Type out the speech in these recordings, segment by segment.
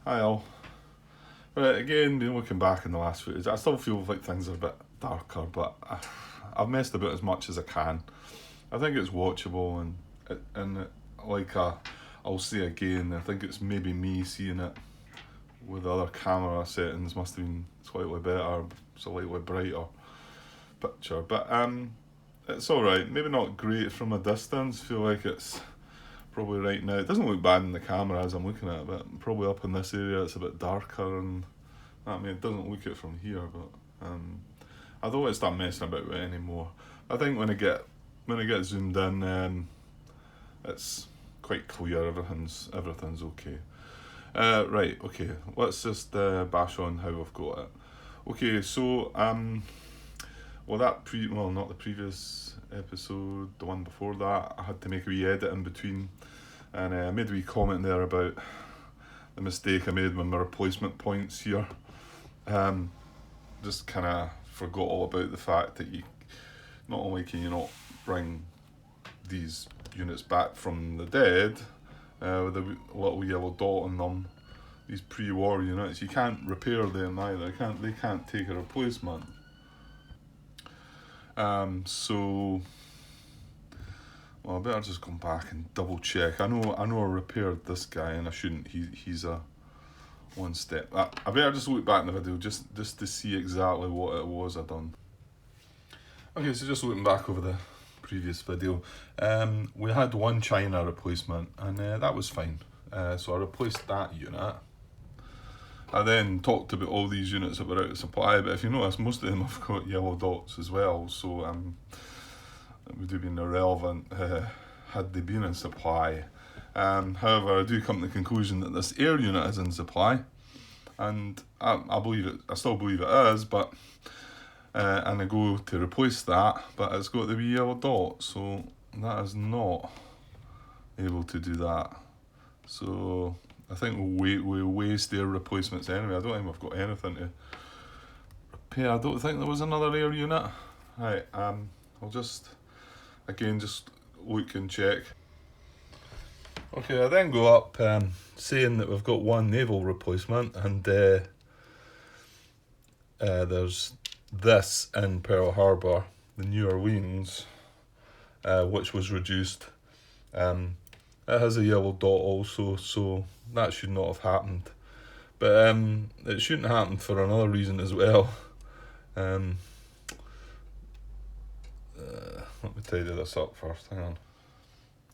Hi all. Right, again, been looking back in the last footage, I still feel like things are a bit darker, but I've messed about as much as I can. I think it's watchable, and I'll say again, I think it's maybe me seeing it with the other camera settings must have been slightly better, slightly brighter picture. But it's all right. Maybe not great from a distance. Feel like it's probably right now. It doesn't look bad in the camera as I'm looking at it, but probably up in this area it's a bit darker, and I mean it doesn't look it from here. But I don't want to start messing about with it anymore. I think when I get zoomed in, it's quite clear. Everything's okay. Right. Okay. Let's just bash on how I've got it. Okay. So well, not the previous episode, the one before that, I had to make a wee edit in between, and I made a wee comment there about the mistake I made with my replacement points here. Just kind of forgot all about the fact that you not only can you not bring these units back from the dead with a little yellow dot on them, these pre-war units, you can't repair them either. They can't take a replacement. So well, I better just come back and double check. I know I repaired this guy, and I shouldn't. He's a one step. I better just look back in the video just to see exactly what it was I done. Okay, so just looking back over the previous video, we had one China replacement, and that was fine. So I replaced that unit. I then talked about all these units that were out of supply, but if you notice, most of them have got yellow dots as well, so it would have been irrelevant had they been in supply. However, I do come to the conclusion that this air unit is in supply, and I believe it. I still believe it is, but and I go to replace that, but it's got the wee yellow dot, so that is not able to do that. So I think we'll waste their replacements anyway. I don't think we've got anything to repair. I don't think there was another air unit. Right, I'll just look and check. Okay, I then go up saying that we've got one naval replacement, and there's this in Pearl Harbor, the New Orleans, which was reduced. It has a yellow dot also, so that should not have happened. But it shouldn't happen for another reason as well. Let me tidy this up first, hang on.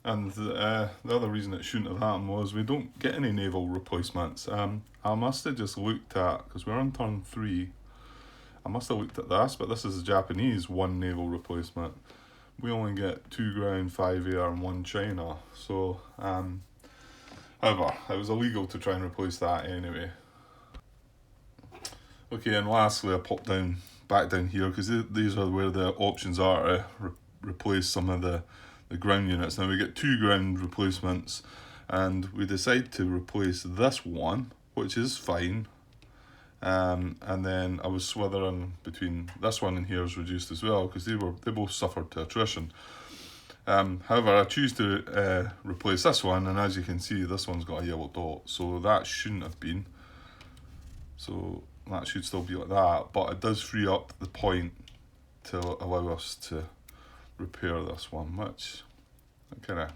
And the other reason it shouldn't have happened was we don't get any naval replacements. I must have just looked at, because we're on turn 3, I must have looked at this, but this is a Japanese one naval replacement. We only get 2 ground, 5 air, and 1 China. So, however, it was illegal to try and replace that anyway. Okay, and lastly, I popped back down here, because these are where the options are to replace some of the ground units. Now we get 2 ground replacements, and we decide to replace this one, which is fine. And then I was swithering between this one and here is reduced as well, because they both suffered to attrition. However, I choose to replace this one, and as you can see, this one's got a yellow dot, so that shouldn't have been. So that should still be like that, but it does free up the point to allow us to repair this one, which kind of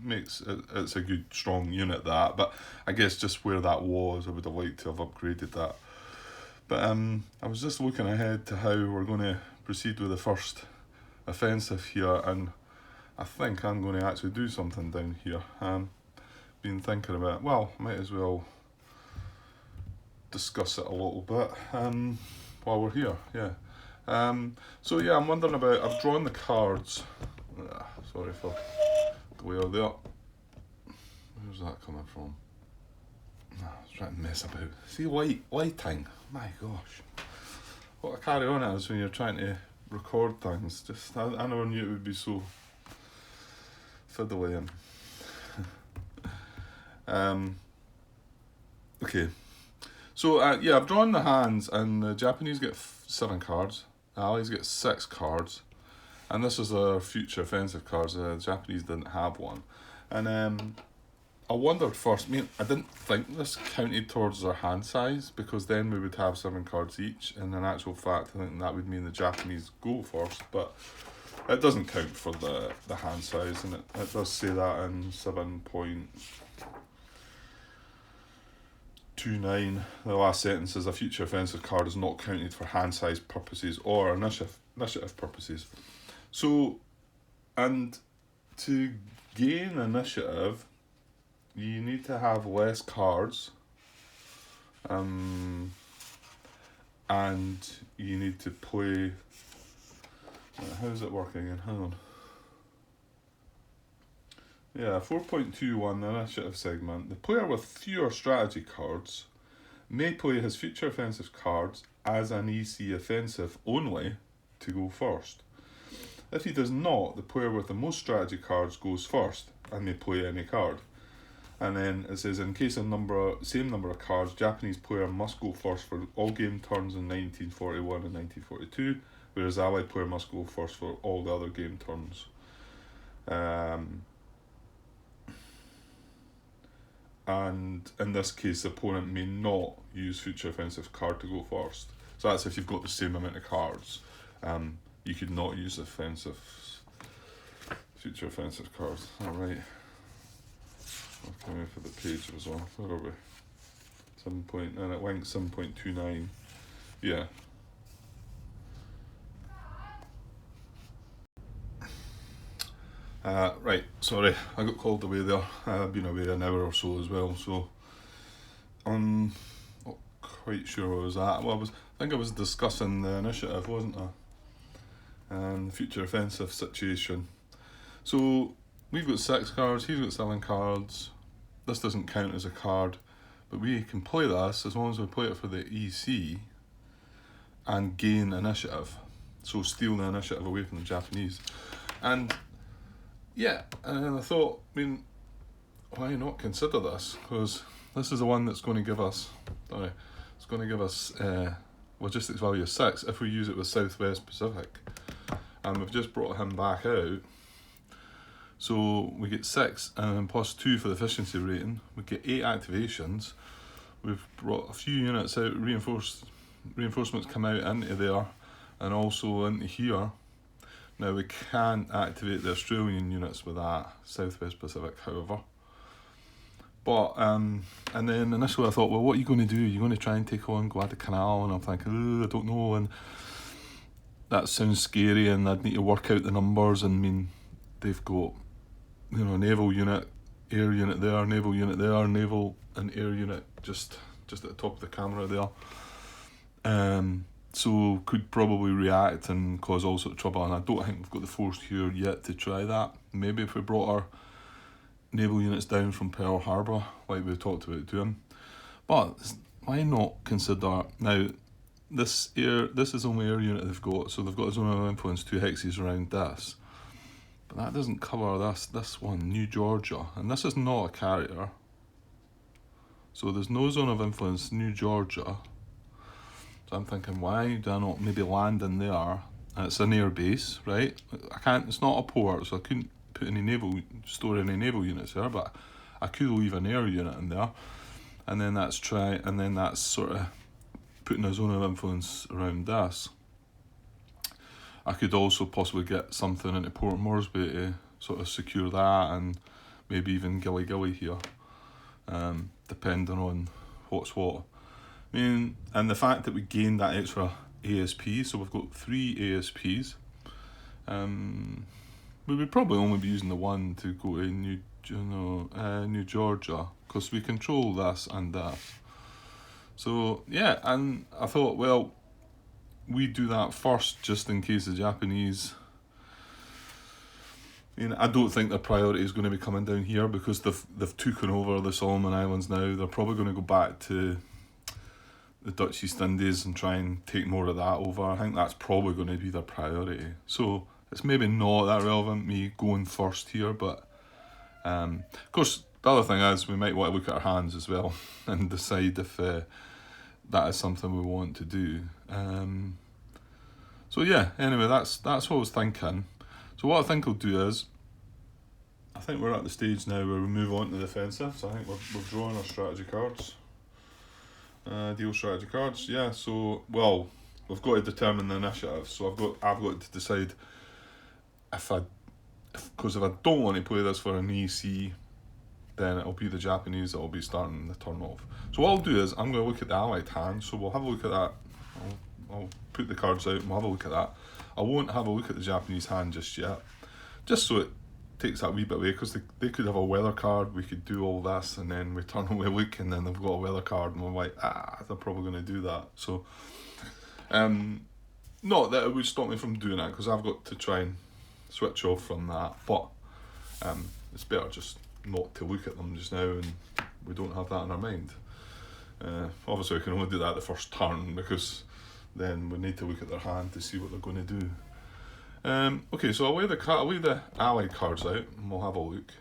makes it's a good strong unit, that, but I guess just where that was, I would have liked to have upgraded that. But I was just looking ahead to how we're going to proceed with the first offensive here, and I think I'm going to actually do something down here. Been thinking about, well, might as well discuss it a little bit while we're here. So yeah, I'm wondering about, I've drawn the cards. Sorry for the way out there. Where's that coming from? I was trying to mess about. See, lighting. My gosh. What a carry on it is when you're trying to record things. Just I never knew it would be so fiddly. Okay. So yeah, I've drawn the hands, and the Japanese get 7 cards. The Allies get 6 cards. And this is our future offensive cards. The Japanese didn't have one. And I wondered first, I mean, I didn't think this counted towards our hand size, because then we would have 7 cards each, and in actual fact I think that would mean the Japanese go first, but it doesn't count for the hand size, and it does say that in 7.29, the last sentence is a future offensive card is not counted for hand size purposes or initiative purposes. So, and to gain initiative, you need to have less cards, and you need to play. How's it working again? Hang on. Yeah, 4.21, the initiative segment. The player with fewer strategy cards may play his future offensive cards as an EC offensive only to go first. If he does not, the player with the most strategy cards goes first and may play any card. And then it says, in case of same number of cards, Japanese player must go first for all game turns in 1941 and 1942, whereas Allied player must go first for all the other game turns. And in this case, the opponent may not use future offensive card to go first. So that's if you've got the same amount of cards. You could not use future offensive cards. Alright. Okay, for the page as well. Where are we? And it went 7.29. Yeah. Right, sorry, I got called away there. I've been away an hour or so as well, so I'm not quite sure where I was at. Well, I think I was discussing the initiative, wasn't I? And the future offensive situation. So we've got 6 cards, he's got 7 cards. This doesn't count as a card, but we can play this as long as we play it for the EC and gain initiative. So steal the initiative away from the Japanese. And yeah, and I thought, I mean, why not consider this? Because this is the one that's going to give us, logistics value of 6 if we use it with Southwest Pacific. And we've just brought him back out. So we get 6 and plus 2 for the efficiency rating. We get 8 activations. We've brought a few units out, reinforcements come out into there and also into here. Now we can't activate the Australian units with that, Southwest Pacific, however. But, and then initially I thought, well, what are you going to do? You're going to try and take on Guadalcanal? And I'm thinking, I don't know, and that sounds scary, and I'd need to work out the numbers. And I mean, they've got, naval unit, air unit there, naval unit there, naval and air unit just at the top of the camera there. So could probably react and cause all sorts of trouble, and I don't think we've got the force here yet to try that. Maybe if we brought our naval units down from Pearl Harbor, like we talked about doing. But why not consider, now this is the only air unit they've got, so they've got a zone of influence 2 hexes around this. But that doesn't cover this one, New Georgia, and this is not a carrier. So there's no zone of influence, New Georgia. So I'm thinking, why do I not maybe land in there? And it's an air base, right? It's not a port, so I couldn't store any naval units there, but I could leave an air unit in there. And then that's sort of putting a zone of influence around this. I could also possibly get something into Port Moresby to sort of secure that, and maybe even Gilly Gilly here, depending on what's what. I mean, and the fact that we gained that extra ASP, so we've got 3 ASPs. We would probably only be using the one to go to New Georgia, because we control this and that. So yeah, and I thought, well, we do that first just in case the Japanese. I don't think their priority is going to be coming down here, because they've taken over the Solomon Islands now. They're probably going to go back to the Dutch East Indies and try and take more of that over. I think that's probably going to be their priority. So it's maybe not that relevant, me going first here, but of course the other thing is we might want to look at our hands as well and decide if that is something we want to do. So yeah, anyway, that's what I was thinking. So what I think I'll do is I think we're at the stage now where we move on to the offensive. So I think we've drawn our strategy cards. Deal strategy cards. Yeah. So we've got to determine the initiative. So I've got to decide because if I don't want to play this for an EC, then it'll be the Japanese that will be starting the turn off. So what I'll do is I'm going to look at the allied hand. So we'll have a look at that. I'll put the cards out and we'll have a look at that. I won't have a look at the Japanese hand just yet, just so it takes that wee bit away, because they could have a weather card, we could do all this, and then we turn away look, and then they've got a weather card, and we're like, they're probably going to do that. So, not that it would stop me from doing that, because I've got to try and switch off from that, but it's better just not to look at them just now, and we don't have that in our mind. Obviously, we can only do that the first turn, because then we need to look at their hand to see what they're going to do. Okay, so I'll lay the allied cards out and we'll have a look.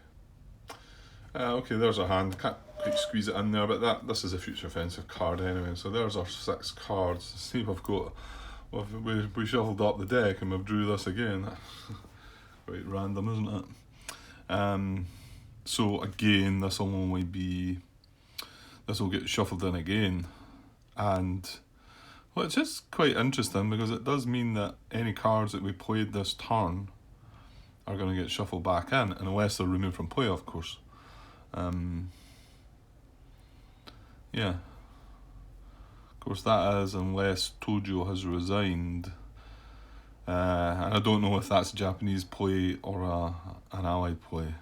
Okay, there's our hand. Can't quite squeeze it in there, but this is a future offensive card anyway. So there's our 6 cards. See, we shuffled up the deck and we've drew this again. Quite random, isn't it? So again, this will get shuffled in again, and well, it's just quite interesting because it does mean that any cards that we played this turn are going to get shuffled back in, unless they're removed from play, of course. Yeah. Of course, that is unless Tojo has resigned. And I don't know if that's a Japanese play or an allied play.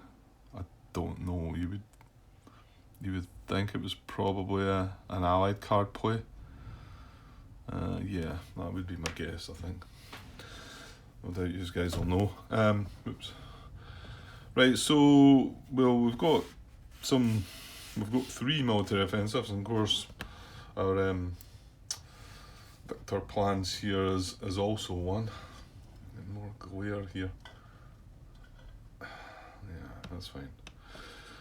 I don't know. You would think it was probably an allied card play. Yeah, that would be my guess, I think. No doubt you guys will know. Oops. Right, so we've got 3 military offensives, and of course our Victor plans here is also one. More glare here. Yeah, that's fine.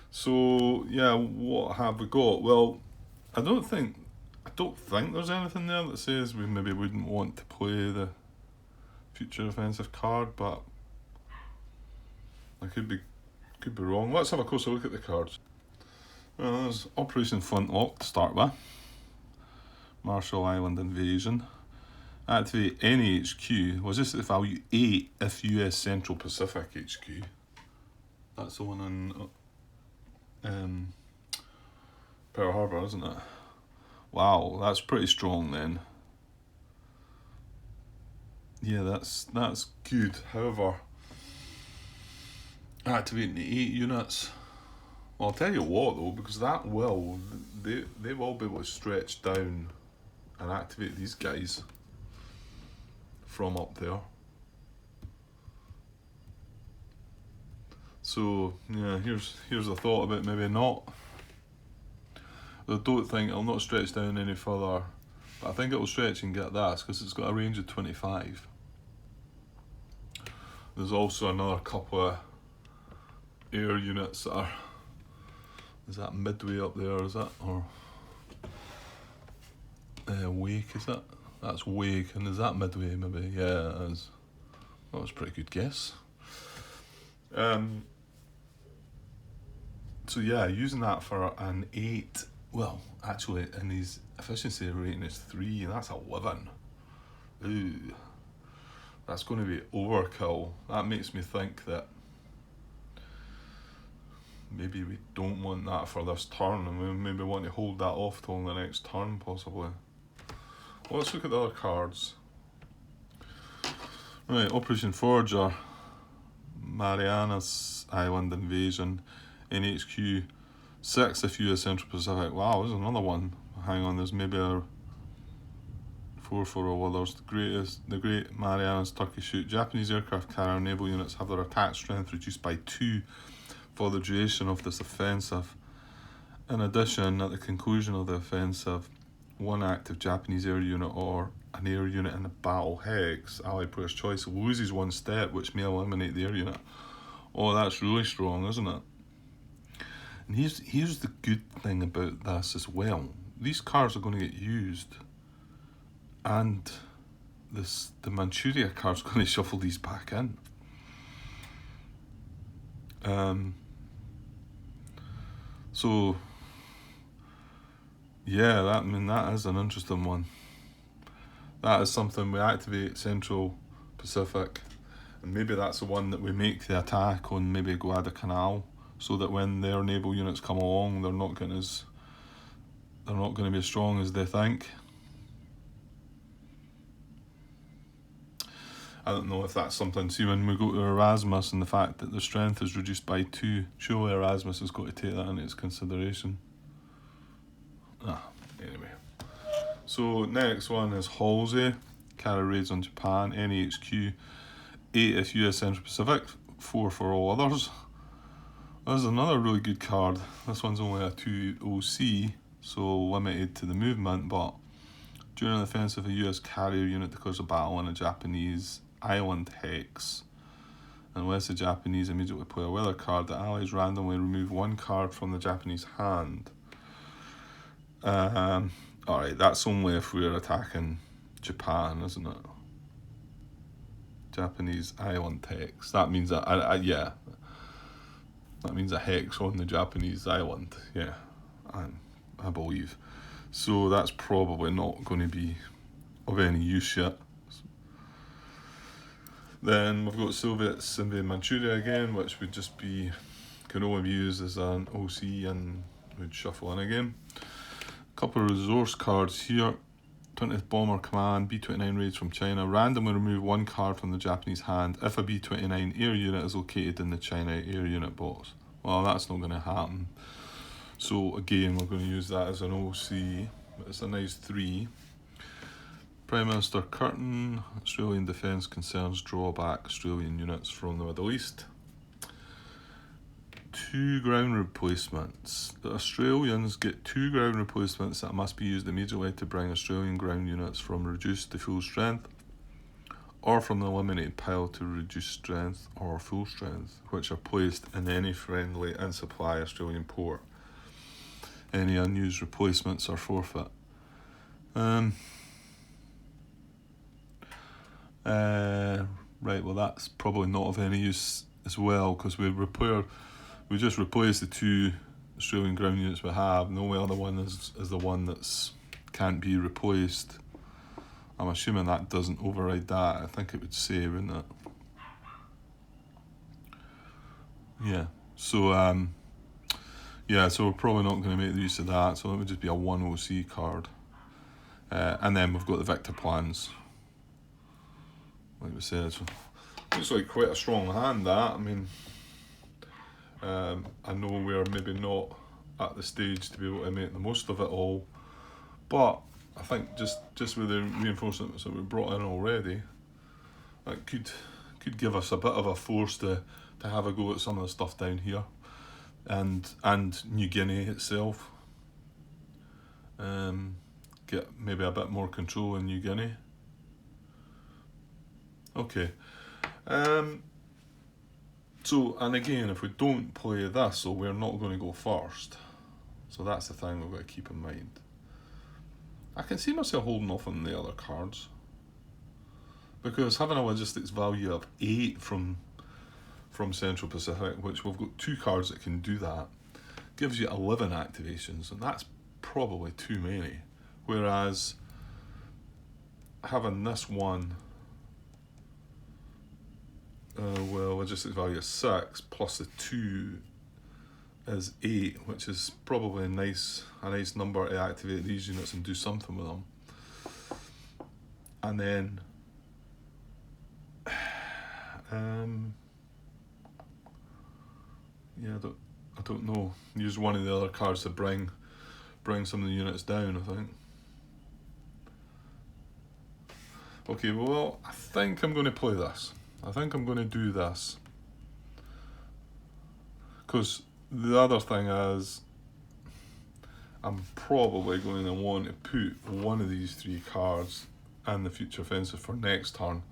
So yeah, what have we got? Well, I don't think there's anything there that says we maybe wouldn't want to play the future offensive card, but I could be wrong. Let's have a closer look at the cards. Well, there's Operation Flintlock to start with. Marshall Island Invasion. Activate any HQ. Was this the value 8 if US Central Pacific HQ? That's the one in Pearl Harbor, isn't it? Wow, that's pretty strong then. Yeah, that's good. However, activating the 8 units. Well, I'll tell you what though, because they will be able to stretch down and activate these guys from up there. So yeah, here's a thought about maybe not. I don't think it'll not stretch down any further, but I think it'll stretch and get this because it's got a range of 25. There's also another couple of air units that are, is that Midway up there, is that, or Wake, is that? That's Wake, and is that Midway maybe? Yeah, it is. That was a pretty good guess. So yeah, using that for an 8, well, actually, and his efficiency rating is 3, and that's 11. Ooh, that's going to be overkill. That makes me think that maybe we don't want that for this turn, and we maybe want to hold that off till the next turn, possibly. Well, let's look at the other cards. Right, Operation Forger, Marianas Island Invasion, NHQ 6 if US Central Pacific. Wow, there's another one. Hang on, there's maybe a 4 for all others. The Great Marianas Turkey Shoot. Japanese aircraft carrier naval units have their attack strength reduced by 2 for the duration of this offensive. In addition, at the conclusion of the offensive, 1 active Japanese air unit or an air unit in the battle hex, Allied player's choice, loses 1 step, which may eliminate the air unit. Oh, that's really strong, isn't it? And here's the good thing about this as well. These cards are going to get used, and the Manchuria card's going to shuffle these back in. So yeah, that is an interesting one. That is something we activate Central Pacific, and maybe that's the one that we make the attack on, maybe Guadalcanal, so that when their naval units come along, they're not going to be as strong as they think. I don't know if that's something. See, when we go to Erasmus and the fact that the strength is reduced by 2, surely Erasmus has got to take that into its consideration. Anyway. So next one is Halsey, carry raids on Japan, NHQ, 8 if US Central Pacific, 4 for all others. There's another really good card. This one's only a 2 OC, so limited to the movement, but during an offensive, a US carrier unit declares a battle on a Japanese island hex. Unless the Japanese immediately play a weather card, the Allies randomly remove 1 card from the Japanese hand. Alright, that's only if we're attacking Japan, isn't it? Japanese island hex. That means yeah. That means a hex on the Japanese island. Yeah, I believe. So that's probably not going to be of any use yet. Then we've got Soviets invade Manchuria again, which would just be, can only be used as an OC and would shuffle in again. A couple of resource cards here. 20th Bomber Command, B-29 raids from China. Randomly remove 1 card from the Japanese hand if a B-29 air unit is located in the China air unit box. Well, that's not going to happen. So again, we're going to use that as an OC. But it's a nice 3. Prime Minister Curtin, Australian defence concerns draw back Australian units from the Middle East. 2 ground replacements. The Australians get 2 ground replacements that must be used immediately to bring Australian ground units from reduced to full strength, or from the eliminated pile to reduced strength or full strength, which are placed in any friendly and supply Australian port. Any unused replacements are forfeit. Right, well that's probably not of any use as well, because we just replaced the 2 Australian ground units we have, and the only other one is the one that's can't be replaced. I'm assuming that doesn't override that. I think it would say, wouldn't it? Yeah. So so we're probably not going to make the use of that. So it would just be a 1 OC card. And then we've got the Victor plans. Like we said, so looks like quite a strong hand, that. I mean, I know we're maybe not at the stage to be able to make the most of it all, but I think just with the reinforcements that we've brought in already, that could give us a bit of a force to have a go at some of the stuff down here, and New Guinea itself. Get maybe a bit more control in New Guinea. Okay. So, and again, if we don't play this, so we're not going to go first. So that's the thing we've got to keep in mind. I can see myself holding off on the other cards, because having a logistics value of 8 from Central Pacific, which we've got 2 cards that can do that, gives you 11 activations, and that's probably too many. Whereas having this one, logistics value is 6, plus the 2 is 8, which is probably a nice number to activate these units and do something with them. And then I don't know. Use one of the other cards to bring some of the units down, I think. Okay, well, I think I'm going to play this. I think I'm going to do this. Because the other thing is, I'm probably going to want to put one of these 3 cards in the future offensive for next turn,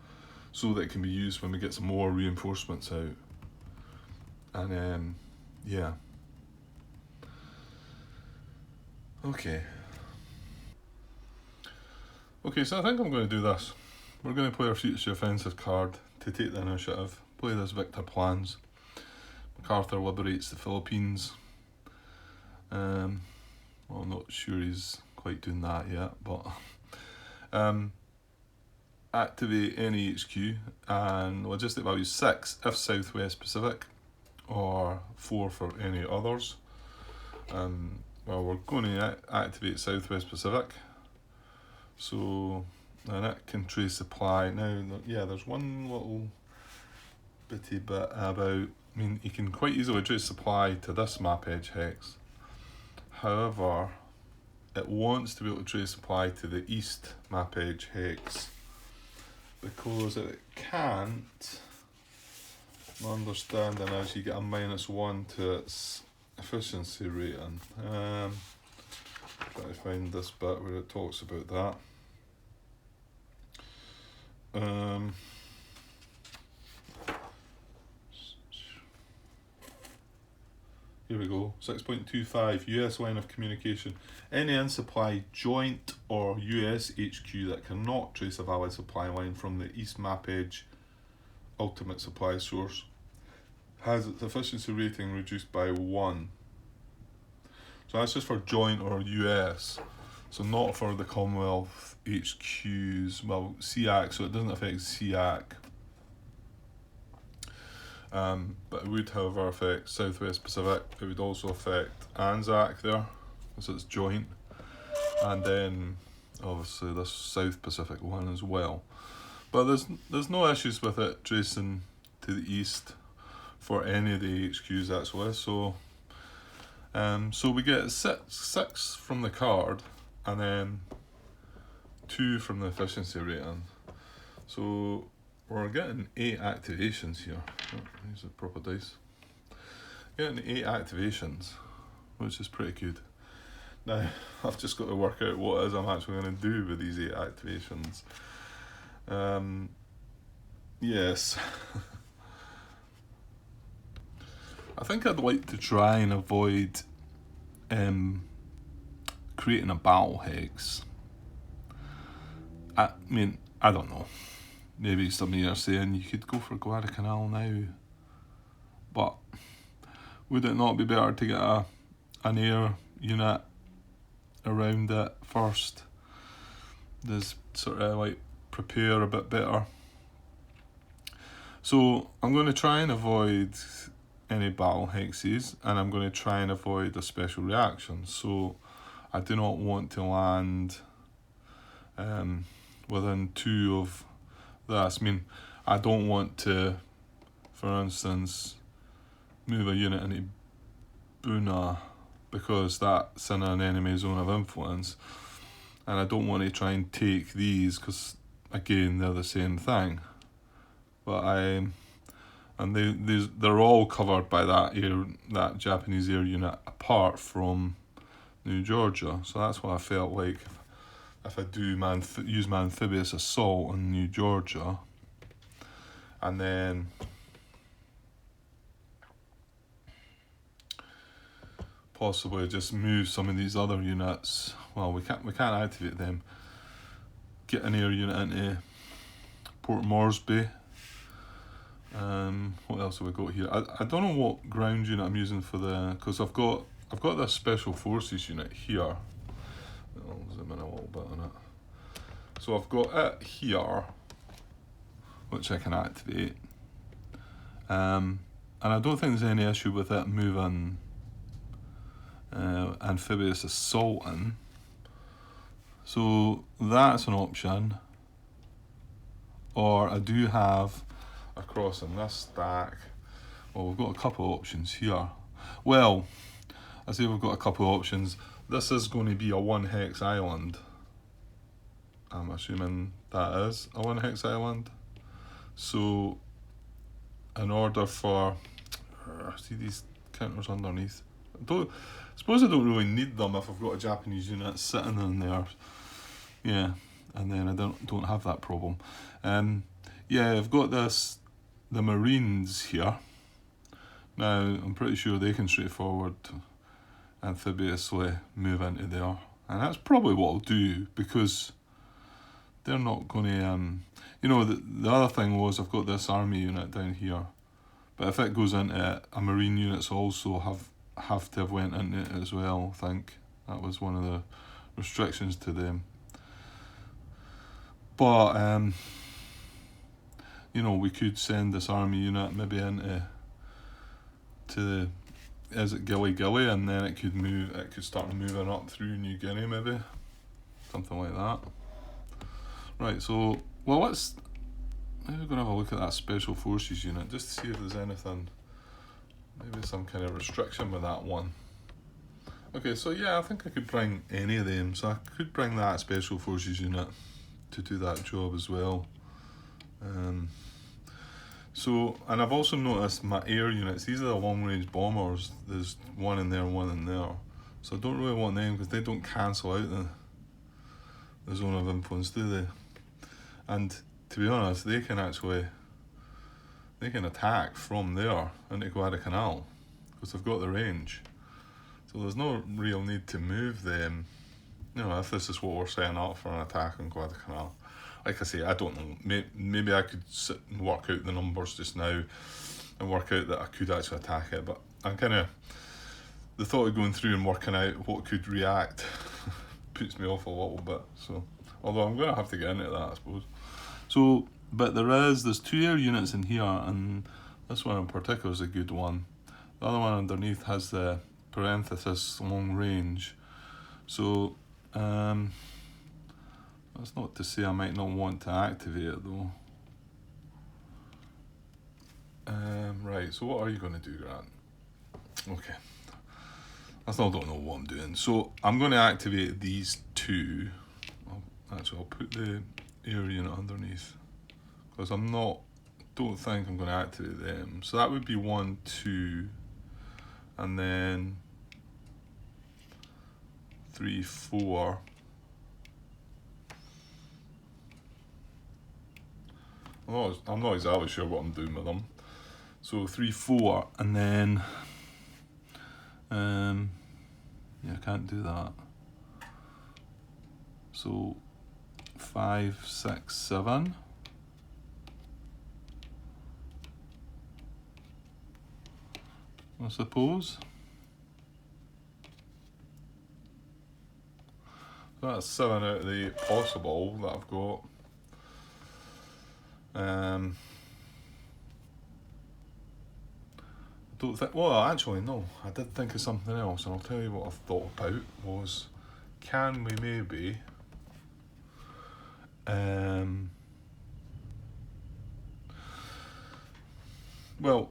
so that it can be used when we get some more reinforcements out. And yeah. Okay, so I think I'm going to do this. We're going to play our future offensive card to take the initiative. Play this Victor plans. MacArthur liberates the Philippines. Well, I'm not sure he's quite doing that yet, but activate any HQ and logistic value 6 if Southwest Pacific, or 4 for any others. Well, we're going to activate Southwest Pacific, so and it can trace supply. Now, yeah, there's one little bitty bit about, I mean, you can quite easily trace supply to this map edge hex. However, it wants to be able to trace supply to the east map edge hex, because it can't. My understanding is you get a -1 to its efficiency rating. Try to find this bit where it talks about that. Here we go. 6.25 US line of communication. Any in-supply joint or US HQ that cannot trace a valid supply line from the east map edge ultimate supply source has its efficiency rating reduced by 1. So that's just for joint or US. So not for the Commonwealth HQs. Well, SEAC, so it doesn't affect SEAC. But it would, however, affect Southwest Pacific. It would also affect ANZAC there, so it's joint. And then, obviously, this South Pacific one as well. But there's no issues with it tracing to the east for any of the HQs actually. So we get six from the card, and then 2 from the efficiency rating. So we're getting 8 activations here. Oh, these are proper dice. Getting 8 activations, which is pretty good. Now, I've just got to work out what it is I'm actually going to do with these 8 activations. Yes. I think I'd like to try and avoid creating a battle hex. I mean, I don't know. Maybe some of you are saying you could go for Guadalcanal now, but would it not be better to get an air unit around it first? Does sort of like prepare a bit better. So I'm going to try and avoid any battle hexes, and I'm going to try and avoid a special reaction. So I do not want to land within 2 of this. I mean, I don't want to, for instance, move a unit into Buna, because that's in an enemy zone of influence, and I don't want to try and take these because again they're the same thing. But they're all covered by that Japanese air unit apart from New Georgia. So that's what I felt like if I do use my amphibious assault on New Georgia, and then possibly just move some of these other units. Well, we can't activate them. Get an air unit into Port Moresby. What else have we got here? I don't know what ground unit I'm using for because I've got this special forces unit here. I'll zoom in a little bit on it. So I've got it here, which I can activate. And I don't think there's any issue with it moving amphibious assault in. So that's an option. Or I do have across in this stack. Well, we've got a couple of options here. Well, I say we've got a couple of options. This is going to be a 1 hex island. I'm assuming that is a 1 hex island. So in order for, see these counters underneath. I suppose I don't really need them if I've got a Japanese unit sitting in there. Yeah, and then I don't have that problem. Yeah, I've got the Marines here. Now, I'm pretty sure they can straightforward amphibiously move into there. And that's probably what I'll do, because they're not going to... the other thing was I've got this army unit down here. But if it goes into it, a Marine units also have have to have went into it as well, I think. That was one of the restrictions to them. But, we could send this army unit maybe into is it Gilly Gilly, and then it could start moving up through New Guinea maybe. Something like that. Right, so, well, maybe we're going to have a look at that Special Forces unit, just to see if there's anything, maybe some kind of restriction with that one. Okay, so yeah, I think I could bring any of them. So I could bring that Special Forces unit to do that job as well. And I've also noticed my air units, these are the long-range bombers. There's one in there and one in there. So I don't really want them because they don't cancel out the zone of influence, do they? And to be honest, they can attack from there into Guadalcanal because they've got the range. So there's no real need to move them, if this is what we're setting up for an attack on Guadalcanal. Like I say, I don't know. Maybe I could sit and work out the numbers just now and work out that I could actually attack it. But I'm the thought of going through and working out what could react puts me off a little bit. So, although I'm going to have to get into that, I suppose. So, but there's 2 air units in here, and this one in particular is a good one. The other one underneath has the parenthesis long range. So, that's not to say I might not want to activate it though. Right, so what are you going to do, Grant? Okay. I still don't know what I'm doing. So I'm going to activate these 2. I'll put the air unit underneath. Because don't think I'm going to activate them. So that would be 1, 2. And then 3, 4. I'm not exactly sure what I'm doing with them. So 3, 4, and then I can't do that. So 5, 6, 7. I suppose. So that's 7 out of the 8 possible that I've got. Don't think. Well, actually, no. I did think of something else, and I'll tell you what I thought about was, can we maybe well,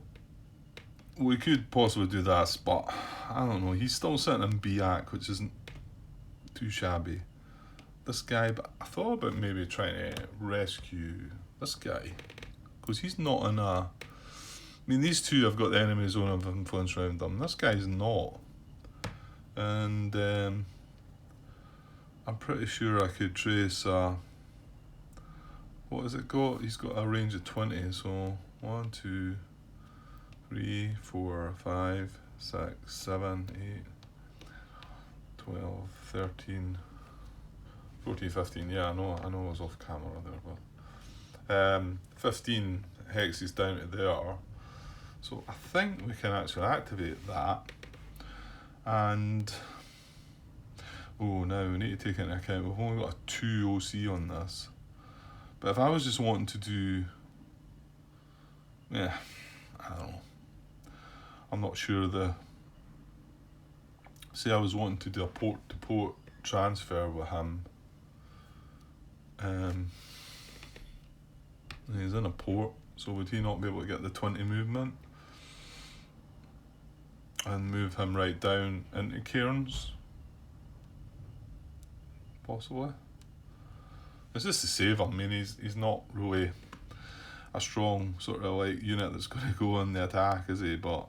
we could possibly do this, but I don't know. He's still sitting in BIAC, which isn't too shabby. This guy, but I thought about maybe trying to rescue this guy, because he's not in a... I mean, these 2 have got the enemy zone of influence around them. This guy's not. And I'm pretty sure I could trace what has it got? He's got a range of 20, so 1, 2, 3, 4, 5, 6, 7, 8, 12, 13, 14, 15. Yeah, I know I was off camera there, but 15 hexes down to there. So I think we can actually activate that. And now we need to take into account we've only got a 2 OC on this. But if I was just wanting to do, I don't know. I'm not sure say I was wanting to do a port-to-port transfer with him. He's in a port, so would he not be able to get the 20 movement? And move him right down into Cairns? Possibly. It's just to save him. I mean, he's not really a strong sort of unit that's going to go on the attack, is he? But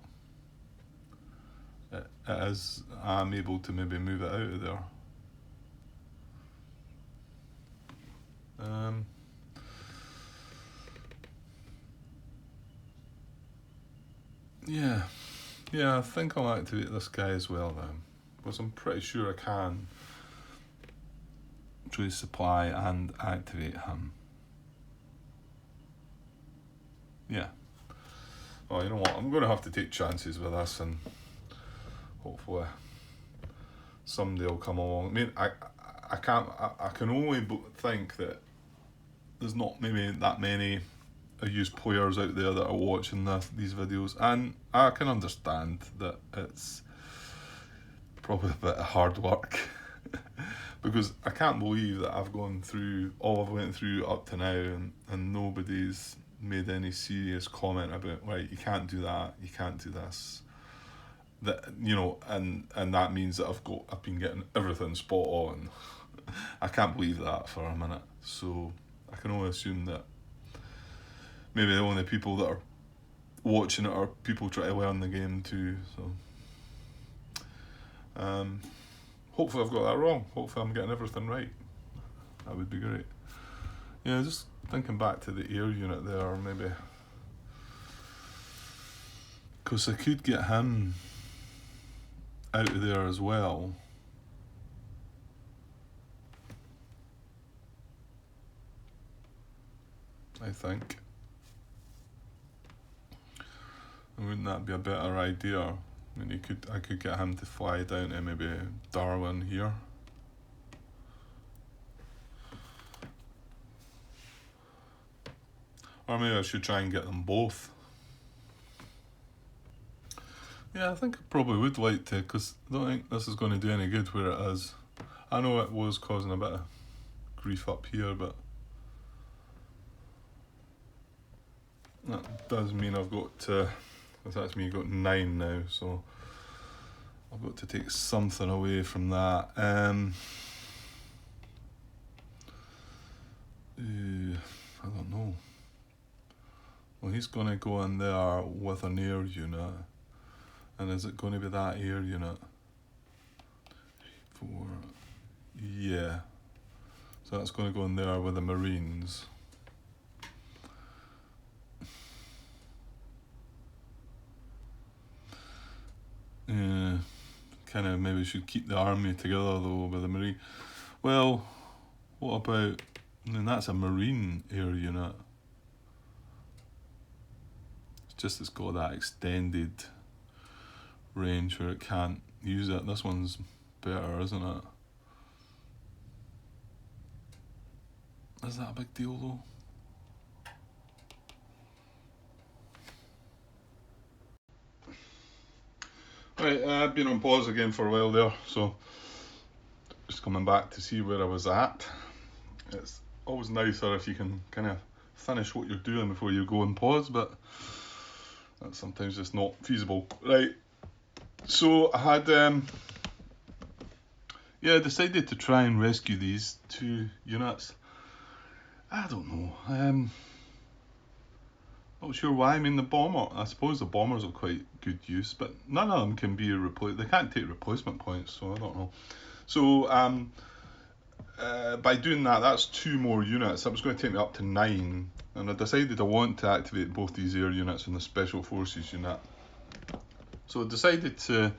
I'm able to maybe move it out of there. Yeah, I think I'll activate this guy as well then, because I'm pretty sure I can choose supply and activate him. Yeah. Well, you know what? I'm going to have to take chances with this, and hopefully somebody will come along. I mean, I can only think that there's not maybe that many used players out there that are watching these videos, and I can understand that it's probably a bit of hard work because I can't believe that I've gone through all I've went through up to now, and nobody's made any serious comment about, right, you can't do that, you can't do this, that, you know, and that means that I've been getting everything spot on. I can't believe that for a minute. So I can only assume that maybe the only people that are watching it are people trying to learn the game too. So hopefully I've got that wrong. Hopefully I'm getting everything right. That would be great. Yeah, just thinking back to the air unit there, maybe, because I could get him out of there as well. I think. And wouldn't that be a better idea? I mean, I could get him to fly down to maybe Darwin here. Or maybe I should try and get them both. Yeah, I think I probably would like to, because I don't think this is going to do any good where it is. I know it was causing a bit of grief up here, but that does mean I've got to, that's me got 9 now, so I've got to take something away from that. I don't know. Well, he's going to go in there with an air unit. And is it going to be that air unit? 4. Yeah. So that's going to go in there with the Marines. Yeah. Kind of maybe should keep the army together though with the Marine. Well, what about... I mean, that's a Marine air unit. It's just it's got that extended range where it can't use it. This one's better, isn't it? Is that a big deal though? Right, I've been on pause again for a while there, so just coming back to see where I was at. It's always nicer if you can kind of finish what you're doing before you go on pause, but that's sometimes just not feasible. Right, so I had decided to try and rescue these 2 units. I don't know. Not sure why. I mean, I suppose the bombers are quite good use, but none of them can be replaced. They can't take replacement points, so I don't know. So by doing that, that's 2 more units. That was going to take me up to 9, and I decided I want to activate both these air units and the Special Forces unit. So I decided to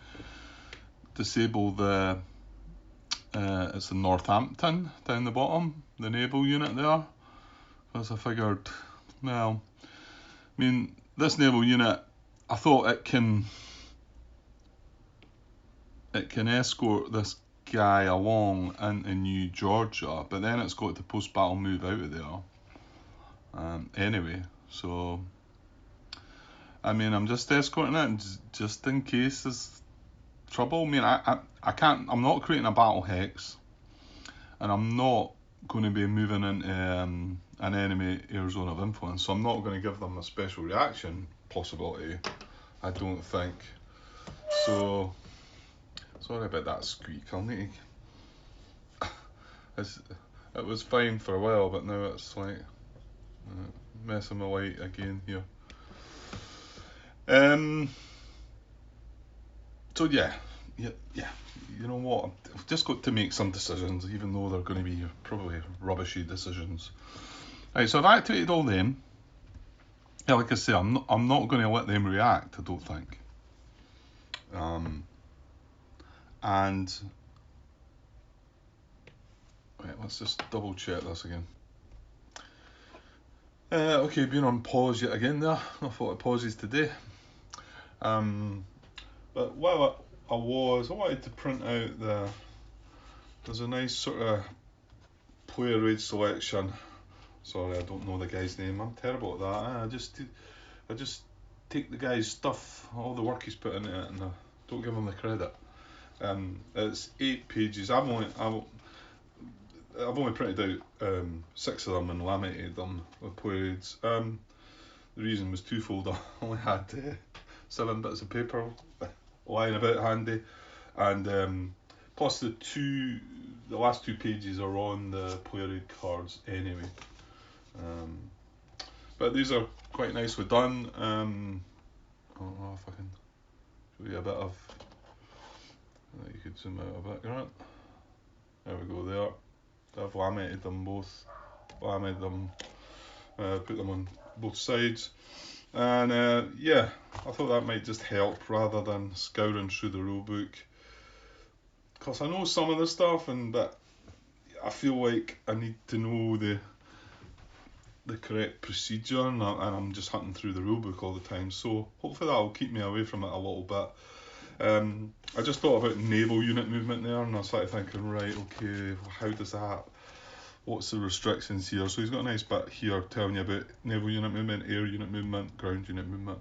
disable the it's the Northampton down the bottom, the naval unit there, because I figured, well, I mean, this naval unit, I thought it can escort this guy along into New Georgia, but then it's got to post-battle move out of there. Anyway, so I mean, I'm just escorting it just in case there's trouble. I mean, I can't. I'm not creating a battle hex, and I'm not going to be moving into an enemy air zone of influence, so I'm not going to give them a special reaction possibility, I don't think. So, sorry about that squeak. I'll need to... It was fine for a while, but now it's like messing my light again here. So yeah. You know what? I've just got to make some decisions, even though they're going to be probably rubbishy decisions. Right, so I've activated all them. Yeah, like I say, I'm not going to let them react, I don't think. And right, let's just double check this again. Okay, being on pause yet again there. I thought it pauses today. But I wanted to print out there's a nice sort of player raid selection. Sorry, I don't know the guy's name. I'm terrible at that. I just take the guy's stuff, all the work he's put into it, and I don't give him the credit. It's 8 pages. I've only printed out 6 of them and laminated them with player raids. The reason was twofold. I only had 7 bits of paper lying about handy, and plus the last 2 pages are on the player aid cards anyway. But these are quite nicely done. I don't know if I can show you a bit of. You could zoom out a bit, right? There we go. There. I've laminated them both. Laminated them. Put them on both sides. And yeah, I thought that might just help rather than scouring through the rulebook. Because I know some of the stuff, but I feel like I need to know the correct procedure, and I'm just hunting through the rulebook all the time. So hopefully that will keep me away from it a little bit. I just thought about naval unit movement there, and I started thinking, right, okay, how does that? What's the restrictions here? So he's got a nice bit here telling you about naval unit movement, air unit movement, ground unit movement.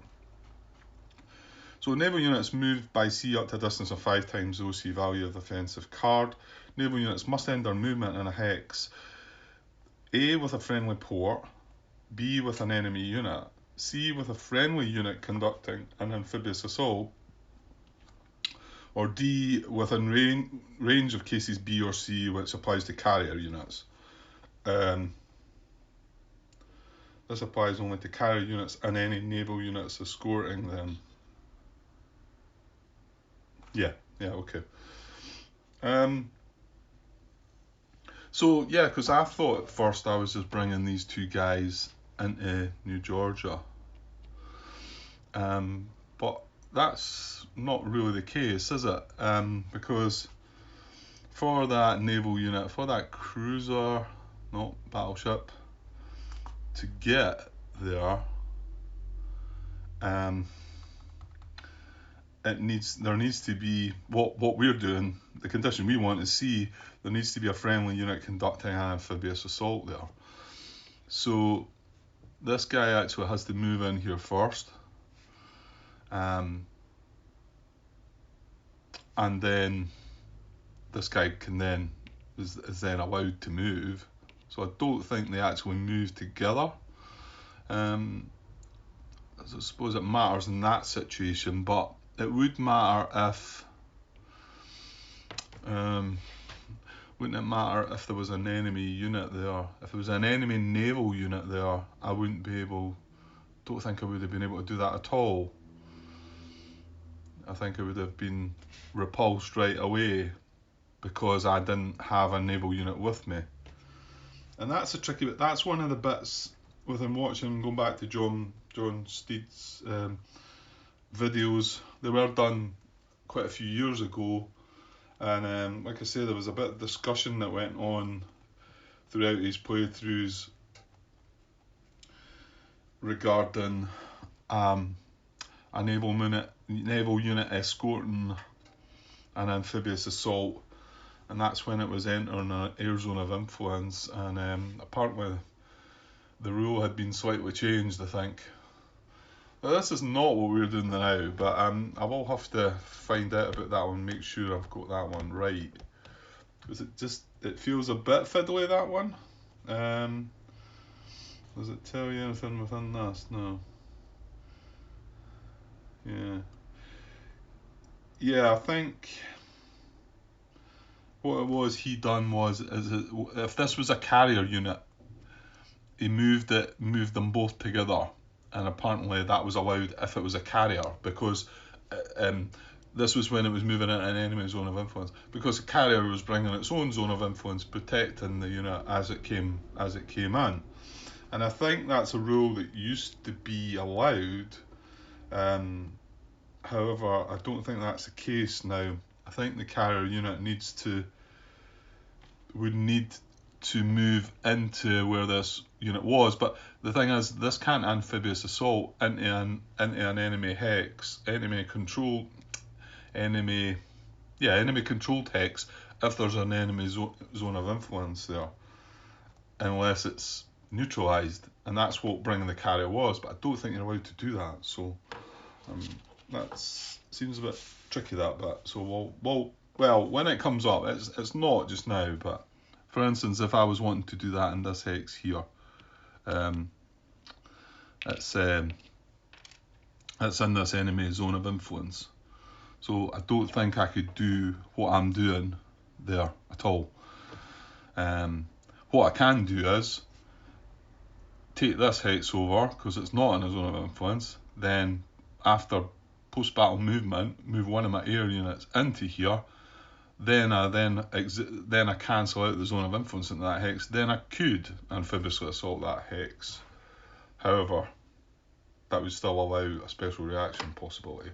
So naval units move by sea up to a distance of 5 times the OC value of the offensive card. Naval units must end their movement in a hex A with a friendly port, B with an enemy unit, C with a friendly unit conducting an amphibious assault, or D within range of cases B or C, which applies to carrier units. This applies only to carrier units and any naval units escorting them. Yeah, okay. So yeah, because I thought at first I was just bringing these 2 guys into New Georgia, but that's not really the case, is it? Because for that naval unit, for that cruiser, not battleship, to get there, there needs to be what we're doing. The condition we want to see, there needs to be a friendly unit conducting an amphibious assault there. So this guy actually has to move in here first, and then this guy is then allowed to move. So I don't think they actually move together. I suppose it matters in that situation, but it would matter if wouldn't it matter if there was an enemy unit there? If there was an enemy naval unit there, I don't think I would have been able to do that at all. I think I would have been repulsed right away because I didn't have a naval unit with me. And that's a tricky bit. That's one of the bits with him watching, going back to John Steed's videos. They were done quite a few years ago, and like I say, there was a bit of discussion that went on throughout his playthroughs regarding a naval unit escorting an amphibious assault, and that's when it was entering an air zone of influence, and apparently the rule had been slightly changed, I think. Now, this is not what we're doing now, but I will have to find out about that one, make sure I've got that one right. Because it feels a bit fiddly, that one. Does it tell you anything within this? No. Yeah, I think what it was he done was, if this was a carrier unit, he moved them both together, and apparently that was allowed if it was a carrier, because this was when it was moving into an enemy zone of influence, because the carrier was bringing its own zone of influence, protecting the unit as it came in. And I think that's a rule that used to be allowed. However, I don't think that's the case now. I think the carrier unit would need to move into where this unit was, but the thing is, this can't amphibious assault into an enemy hex, enemy enemy, yeah, enemy controlled hex if there's an enemy zone of influence there, unless it's neutralized, and that's what bringing the carrier was. But I don't think you're allowed to do that. So that seems a bit tricky, that bit. So well, when it comes up, it's not just now, but for instance, if I was wanting to do that in this hex here, it's in this enemy zone of influence. So I don't think I could do what I'm doing there at all. What I can do is take this hex over, because it's not in a zone of influence, then after post-battle movement, move one of my air units into here, then I cancel out the zone of influence into that hex, then I could amphibiously assault that hex. However, that would still allow a special reaction possibility.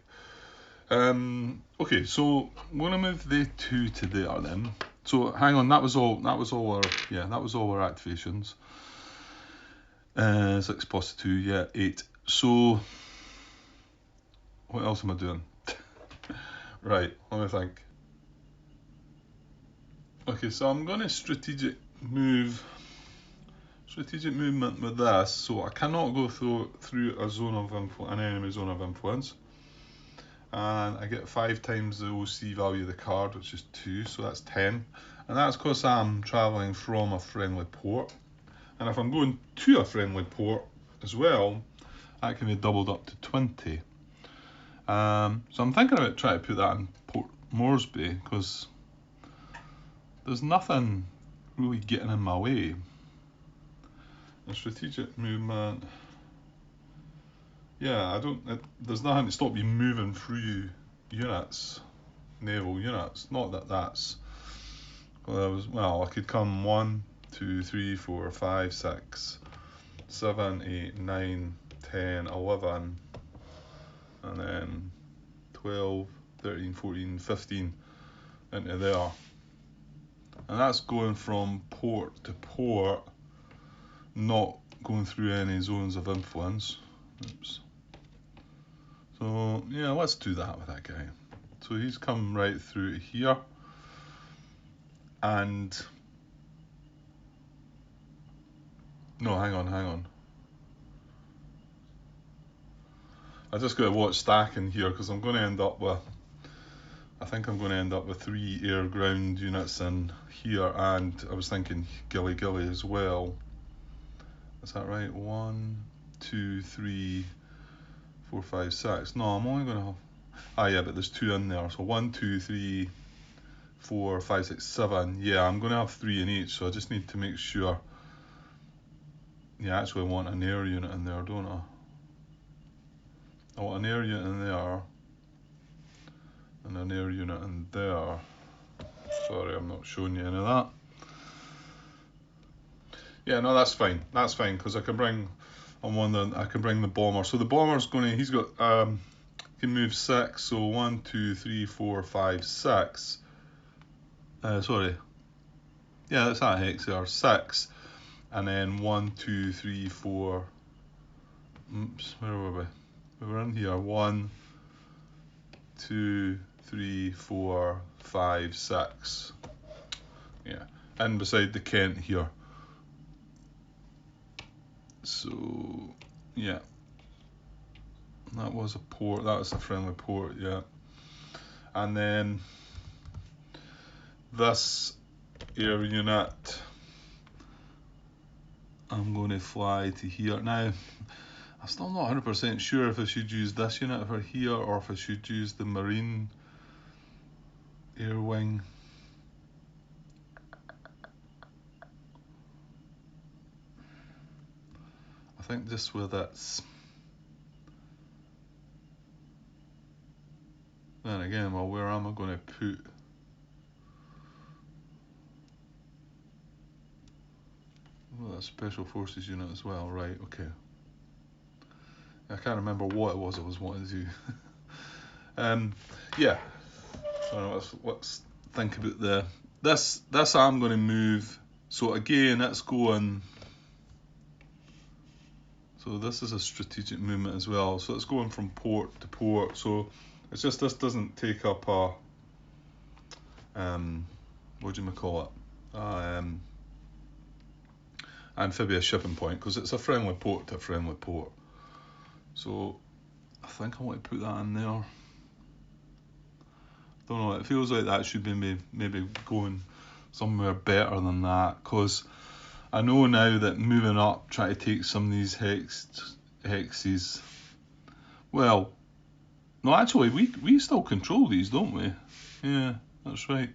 Okay, so I'm going to move the 2 to there then. So hang on, that was all our activations. 6 plus 2, yeah, 8. So what else am I doing? Right, let me think. Okay, so I'm going to strategic movement with this, so I cannot go through an enemy zone of influence, and I get 5 times the OC value of the card, which is 2, so that's 10, and that's because I'm travelling from a friendly port, and if I'm going to a friendly port as well, that can be doubled up to 20. So I'm thinking about trying to put that in Port Moresby, because there's nothing really getting in my way. And strategic movement, yeah, there's nothing to stop you moving through units, naval units. Not that that's, well, I could come 1, 2, 3, 4, 5, 6, 7, 8, 9, 10, 11, and then 12, 13, 14, 15 into there. And that's going from port to port, not going through any zones of influence. Oops. So yeah, let's do that with that guy. So he's come right through here, and no, hang on. I just got to watch stacking here, because I'm going to end up with, I think I'm going to end up with 3 air ground units in here, and I was thinking Gilly as well. Is that right? 1, 2, 3, 4, 5, 6. No, I'm only going to have, yeah, but there's 2 in there. So 1, 2, 3, 4, 5, 6, 7. Yeah, I'm going to have 3 in each, so I just need to make sure. Yeah, I actually want an air unit in there, don't I? I want an air unit in there, and an air unit in there. Sorry, I'm not showing you any of that. Yeah, no, that's fine. That's fine, because I can bring the bomber. So the bomber's he's got he can move 6. So 1, 2, 3, 4, 5, 6. Sorry. Yeah, that's that hex there. 6, and then 1, 2, 3, 4. Oops, where were we? We were in here. 1, 2, 3, 4, 5, 6. Yeah, and beside the Kent here. So yeah, that was a port. That was a friendly port. Yeah, and then this air unit, I'm going to fly to here. Now, I'm still not 100% sure if I should use this unit for here, or if I should use the Marine air wing. I think just with its, then again, well, where am I going to put? Well, that special forces unit as well, right? Okay. I can't remember what it was I was wanting to do. Yeah. So let's think about this I'm going to move. So again, it's going. So this is a strategic movement as well. So it's going from port to port. So It's just this doesn't take up a what do you call it? Amphibious shipping point, because it's a friendly port to a friendly port. So I think I want to put that in there. Don't know. It feels like that should be maybe going somewhere better than that, because I know now that moving up, trying to take some of these hexes. Well, no, actually, we still control these, don't we? Yeah, that's right.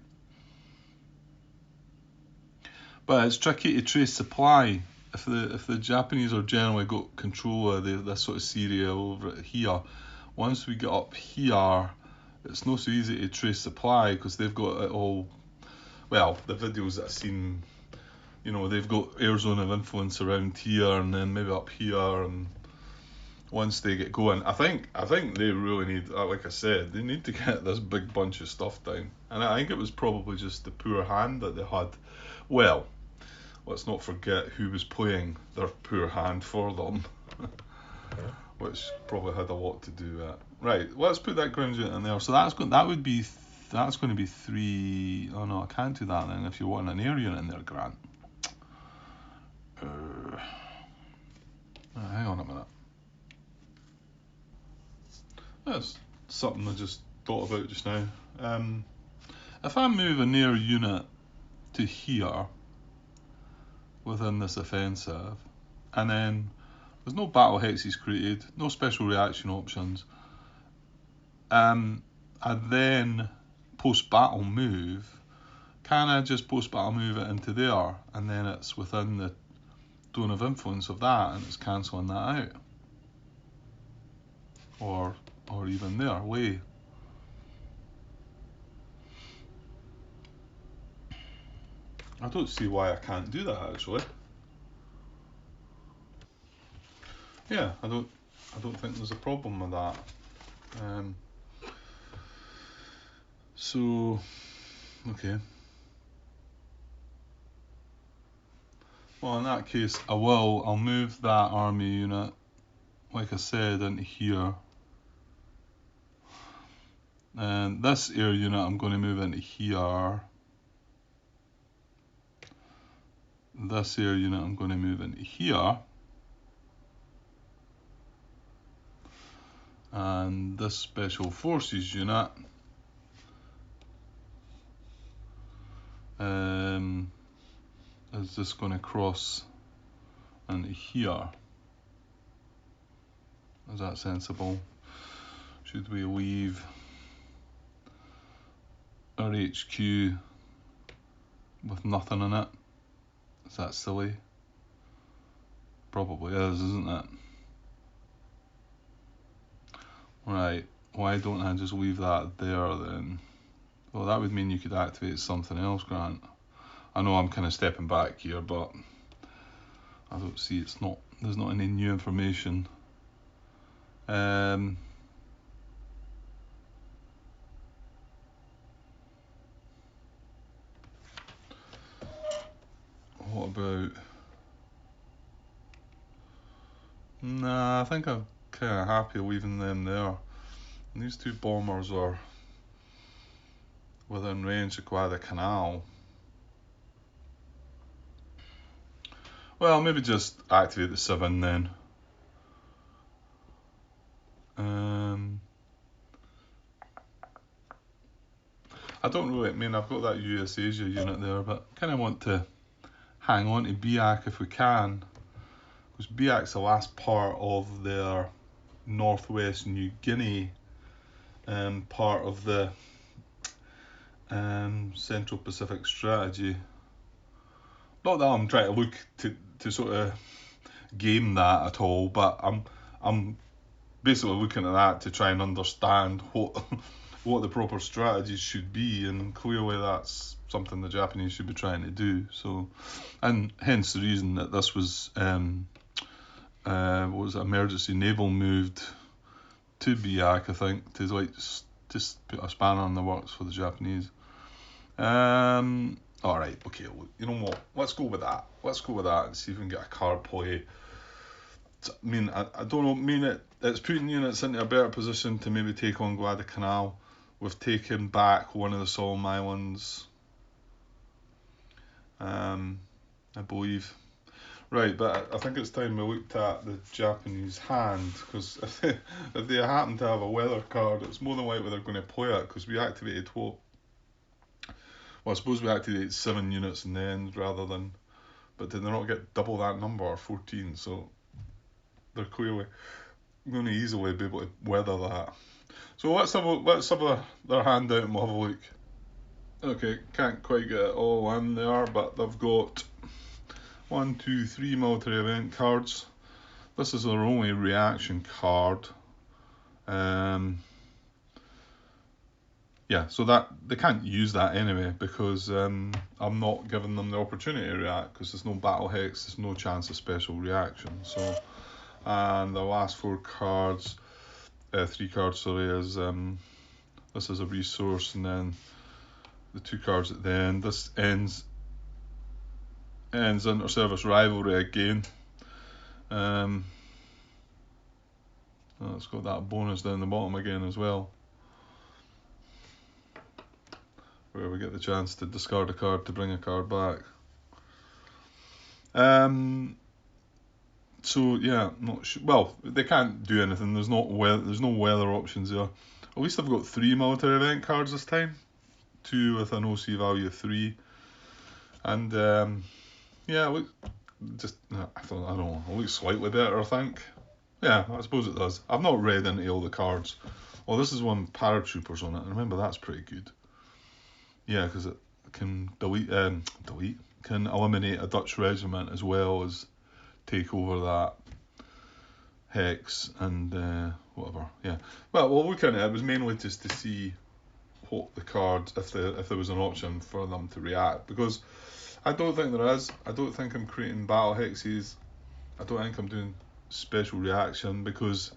But it's tricky to trace supply. If the Japanese are generally got control of this sort of area over here, once we get up here, it's not so easy to trace supply, because they've got it all. Well, the videos that I've seen, they've got air zone of influence around here, and then maybe up here, and once they get going, I think they really need, like I said, they need to get this big bunch of stuff down. And I think it was probably just the poor hand that they had. Well, let's not forget who was playing their poor hand for them, which probably had a lot to do with it. Right, let's put that ground unit in there. So that's going to be 3. Oh no, I can't do that then. If you want an air unit in there, Grant. Hang on a minute. That's something I just thought about just now. If I move an air unit to here within this offensive, and then there's no battle hexes created, no special reaction options, I then post-battle move, can I just post-battle move it into there, and then it's within the zone of influence of that, and it's cancelling that out? Or even there, way. I don't see why I can't do that, actually. Yeah, I don't think there's a problem with that. So, okay. Well, in that case, I'll move that army unit, like I said, into here. And this air unit I'm going to move into here. This air unit I'm going to move into here. And this special forces unit is just going to cross into here. Is that sensible? Should we leave our HQ with nothing in it? Is that silly? Probably is, isn't it? Right, why don't I just leave that there then? Well, that would mean you could activate something else, Grant. I know I'm kind of stepping back here, but I don't see there's not any new information. What about... Nah, I think I'm kind of happy leaving them there. And these 2 bombers are within range of Guadalcanal. Well, maybe just activate the 7 then. I don't really, I've got that US Asia unit there, but kind of want to hang on to Biak if we can, because Biak's the last part of their Northwest New Guinea part of the Central Pacific strategy. Not that I'm trying to look to sort of game that at all, but I'm basically looking at that to try and understand what the proper strategies should be, and clearly that's something the Japanese should be trying to do. So, and hence the reason that this was emergency naval moved to Biak, I think, to just put a spanner in the works for the Japanese. All right, okay. You know what? Let's go with that. Let's go with that and see if we can get a card play I mean, I don't know. I mean, it's putting units into a better position to maybe take on Guadalcanal. We've taken back one of the Solomon Islands, I believe. Right, but I think it's time we looked at the Japanese hand, because if they happen to have a weather card, it's more than likely they're going to play it, because we activated what? Well, I suppose we activated 7 units in the end rather than, but did they not get double that number, or 14? So they're clearly going to easily be able to weather that. So let's have their hand out and we'll have a look. Okay, can't quite get it all in there, but they've got 1, 2, 3 military event cards. This is their only reaction card. Yeah, so that they can't use that anyway, because I'm not giving them the opportunity to react, because there's no battle hex, there's no chance of special reaction. So, and the last 4 cards, 3 cards, sorry, is this is a resource, and then the 2 cards at the end. This ends inter-service rivalry again. Oh, it's got that bonus down the bottom again as well, where we get the chance to discard a card to bring a card back. So yeah, not sure. Well, they can't do anything. There's no weather options there. At least I've got 3 military event cards this time, 2 with an OC value of 3, and yeah, look, just I don't know. It looks slightly better, I think. Yeah, I suppose it does. I've not read into all the cards. Oh, this is one paratroopers on it. And remember, that's pretty good. Yeah, because it can can eliminate a Dutch regiment as well as take over that hex and whatever. Yeah. Well, we'll look at it. It was mainly just to see what the cards, if there was an option for them to react, because I don't think there is. I don't think I'm creating battle hexes. I don't think I'm doing special reaction, because,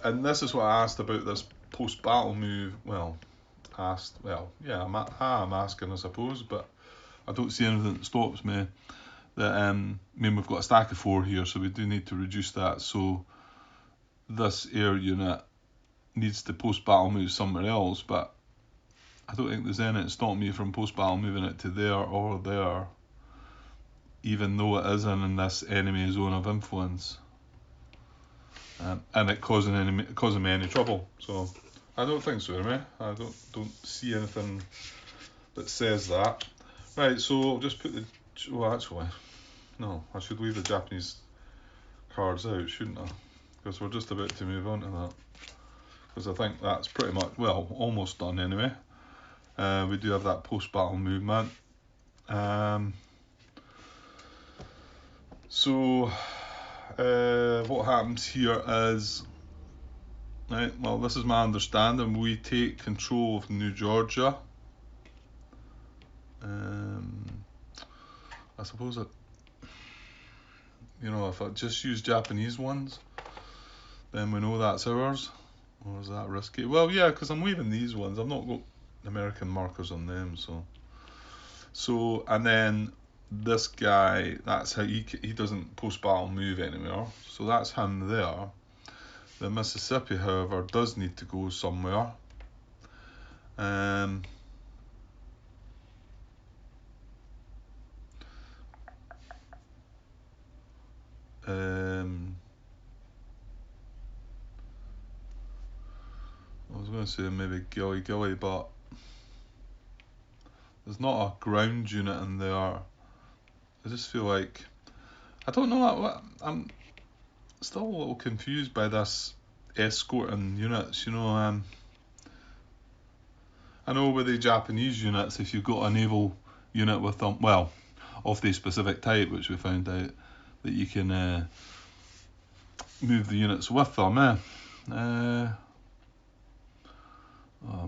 and this is what I asked about this post battle move. I'm asking, I suppose, but I don't see anything that stops me. That I mean, we've got a stack of 4 here, so we do need to reduce that. So this air unit needs to post battle move somewhere else, but I don't think there's anything to stop me from post battle moving it to there or there, even though it is in this enemy zone of influence, and it causing me any trouble. So I don't think so, Remy. I don't see anything that says that. Right, so I'll just put the. Well, actually, no, I should leave the Japanese cards out, shouldn't I? Because we're just about to move on to that. Because I think that's pretty much, well, almost done anyway. We do have that post-battle movement. So what happens here is, right, well, this is my understanding, we take control of New Georgia. I suppose if I just use Japanese ones, then we know that's ours. Or is that risky? Well, yeah, because I'm leaving these ones. I've not got American markers on them, so and then this guy, that's how he doesn't post-battle move anymore, so that's him there. The Mississippi, however, does need to go somewhere. I was going to say maybe Gilly, but there's not a ground unit in there. I just feel like, I don't know, I'm still a little confused by this escorting units, I know with the Japanese units, if you've got a naval unit with them, well, of the specific type, which we found out, that you can move the units with them,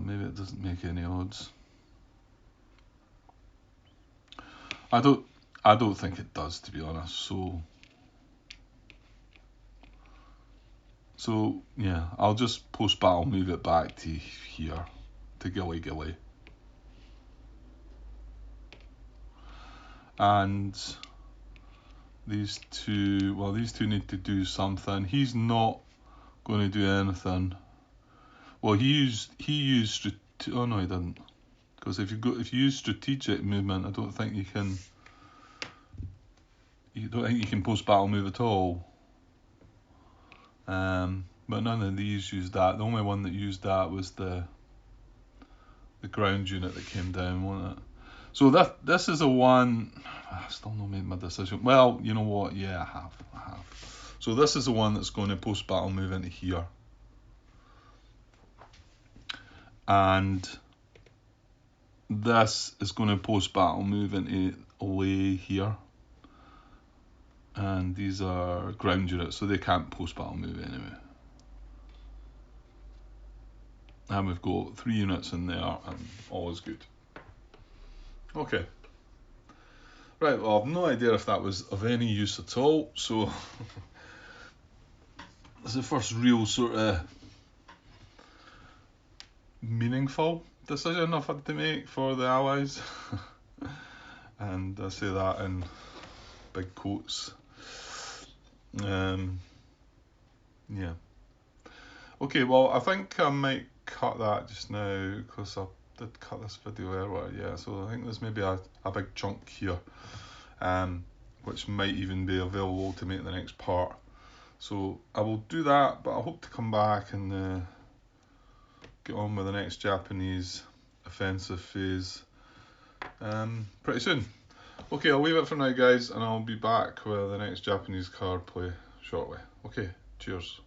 maybe it doesn't make any odds. I don't think it does, to be honest. So yeah, I'll just post battle move it back to here, to Gilly. And these two, well, these two need to do something. He's not going to do anything. Well, he used oh no, he didn't. Because if you use strategic movement, I don't think you can. You don't think you can post battle move at all. But none of these used that. The only one that used that was the ground unit that came down, wasn't it? So this is a one. I still not made my decision. Well, you know what? Yeah, I have. So this is the one that's going to post battle move into here, and this is going to post battle move into away here. And these are ground units, so they can't post battle move anyway. And we've got 3 units in there, and all is good. Okay. Right, well, I've no idea if that was of any use at all, so it's the first real sort of meaningful decision I've had to make for the Allies. And I say that in big quotes. Yeah. Okay, well, I think I might cut that just now because I did cut this video earlier. Yeah, so I think there's maybe a big chunk here, which might even be available to make the next part. So I will do that, but I hope to come back and get on with the next Japanese offensive phase pretty soon. Okay, I'll leave it for now, guys, and I'll be back with the next Japanese card play shortly. Okay, cheers.